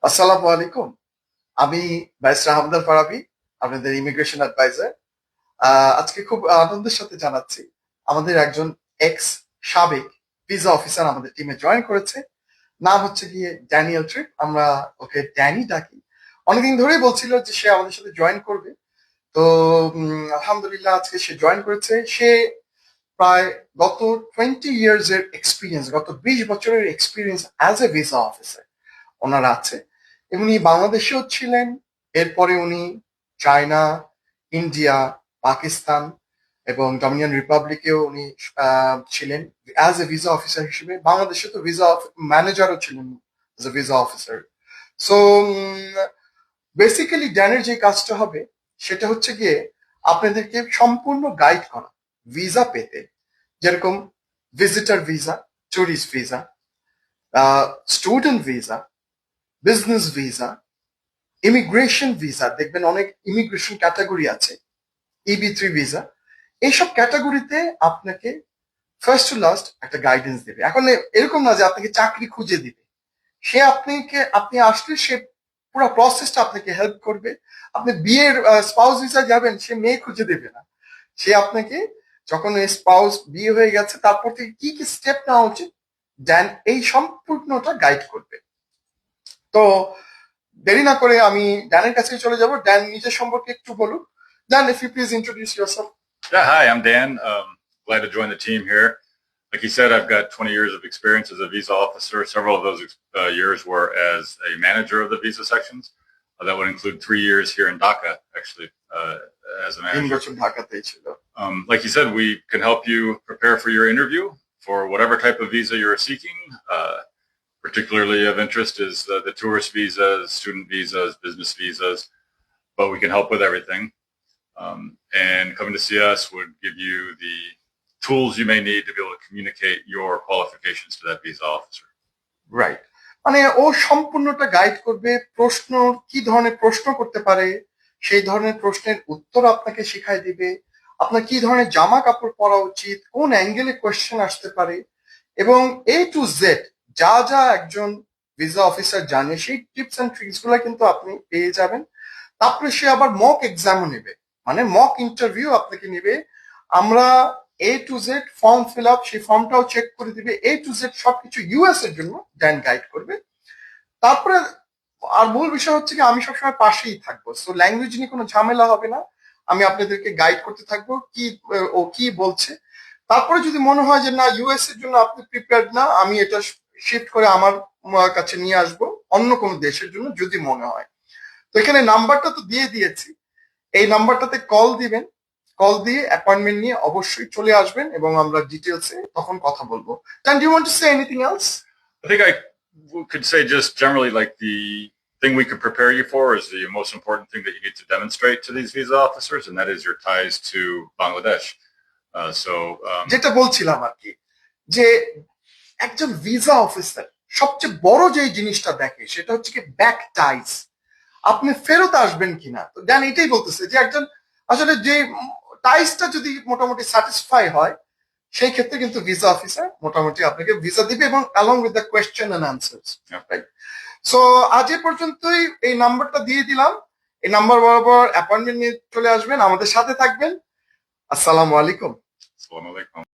আসসালামু আলাইকুম। আমি ব্যারিস্টার হামদার ফারাবী, আপনাদের ইমিগ্রেশন অ্যাডভাইজার। আজকে খুব আনন্দের সাথে জানাচ্ছি আমাদের একজন এক্স সাবেক ভিসা অফিসার আমাদের টিমে জয়েন করেছে। নাম হচ্ছে গিয়ে ড্যানিয়েল ট্রিপ, আমরা ওকে ড্যানি ডাকি। অনেকদিন ধরেই বলছিল যে সে আমাদের সাথে জয়েন করবে। তো আলহামদুলিল্লাহ আজকে সে জয়েন করেছে। সে প্রায় গত 20 ইয়ার্স এর এক্সপিরিয়েন্স, গত 20 বছরের experience as a visa officer ওনার আছে। উনি বাংলাদেশেও ছিলেন, এরপরে উনি চায়না, ইন্ডিয়া, পাকিস্তান এবং ডমিনিয়ন রিপাবলিকেও উনি ছিলেন অ্যাজ এ ভিসা অফিসার হিসেবে। বাংলাদেশে তো ভিসা ম্যানেজারও ছিলেন as a visa officer. So basically ড্যানের যে কাজটা হবে সেটা হচ্ছে গিয়ে আপনাদেরকে সম্পূর্ণ গাইড করা ভিসা পেতে, যেরকম visitor visa, tourist visa, student visa, business visa, immigration visa. দেখবেন অনেক ইমিগ্রেশন ক্যাটাগরি আছে, EB3 ভিসা। এইসব ক্যাটাগরিতে আপনাকে ফার্স্ট টু লাস্ট একটা গাইডেন্স দেবে। এখন এরকম না যে আপনাকে চাকরি খুঁজে দিবে, সে আপনি আসলে সে পুরো প্রসেসটা আপনাকে হেল্প করবে। আপনি বিয়ের স্পাউস ভিসা যাবেন, সে মেয়ে খুঁজে দেবে না। সে আপনাকে যখন স্পাউস বিয়ে হয়ে গেছে তারপর থেকে কি কি স্টেপ নেওয়া উচিত দেন এই সম্পূর্ণটা গাইড করবে। তো দেরি না করে আমি ড্যানের কাছে চলে যাব। ড্যান নিজের সম্পর্কে একটু বলুন। Dan, if you please introduce yourself. Yeah, hi, I'm Dan. Glad to join the team here. Like you said, I've got 20 years of experience as a visa officer. Several of those years were as a manager of the visa sections. That would include 3 years here in Dhaka, actually, as a manager. Like you said, we can help you prepare for your interview for whatever type of visa you're seeking. Particularly of interest is the tourist visas, student visas, business visas, but we can help with everything. And coming to see us would give you the tools you may need to be able to communicate your qualifications to that visa officer. Right, মানে ও সম্পূর্ণটা guide করবে। প্রশ্ন, কি ধরনের প্রশ্ন করতে পারে সেই ধরনের প্রশ্নের উত্তর আপনাকে শিখাই দিবে। আপনার কি ধরনের জামা কাপড় পরা উচিত, কোন অ্যাঙ্গেলে কোয়েশ্চেন আসতে পারে, এবং A to Z যা যা একজন ভিসা অফিসার জানে সেই টিপস এন্ড ট্রিক্স গুলা কিন্তু আপনি পেয়ে যাবেন। তারপরে সে আবার মক এক্সামও নেবে, মানে মক ইন্টারভিউ আপনাকে নেবে। আমরা A to Z form fill up, সেই ফর্মটাও চেক করে দিবে। A to Z সবকিছু US এর জন্য ড্যান গাইড করবে। তারপরে আর মূল বিষয় হচ্ছে কি, আমি সবসময় পাশেই থাকবো। সো ল্যাঙ্গুয়েজ নিয়ে কোনো ঝামেলা হবে না, আমি আপনাদেরকে গাইড করতে থাকবো কি ও কি বলছে। তারপরে যদি মনে হয় যে না US এর জন্য আপনি প্রিপেয়ার্ড না, আমি এটা শিফট করে আমার কাছে নিয়ে আসবো অন্য কোনো দেশের জন্য যদি মনে হয়। তো এখানে নাম্বারটা তো দিয়ে দিয়েছি, এই নাম্বারটাতে কল দিবেন। কল দিয়ে অ্যাপয়েন্টমেন্ট নিয়ে অবশ্যই চলে আসবেন এবং আমরা ডিটেলসে তখন কথা বলবো। Can you want to say anything else? I think I could say just generally like the thing we could prepare you for is the most important thing that you need to demonstrate to these visa officers, and that is your ties to Bangladesh. যেটা বলছিলাম আর কি, যে একজন visa officer সবচেয়ে বড় যে জিনিসটা দেখে সেটা হচ্ছে কি ব্যাক টাইস, আপনি ফেরত আসবেন কিনা। তো দেন এটাই বলতেছে যে একজন আসলে যে টাইসটা যদি মোটামুটি স্যাটিসফাই হয় সেই ক্ষেত্রে কিন্তু ভিসা অফিসার মোটামুটি আপনাকে ভিসা দিবে, এবং along with the question and answers. Right, so আজ এ পর্যন্তই। এই নাম্বারটা দিয়ে দিলাম, এই নাম্বার বরাবর অ্যাপয়েন্টমেন্ট নিয়ে চলে আসবেন, আমাদের সাথে থাকবেন। আসসালামু আলাইকুম। Assalamu alaikum.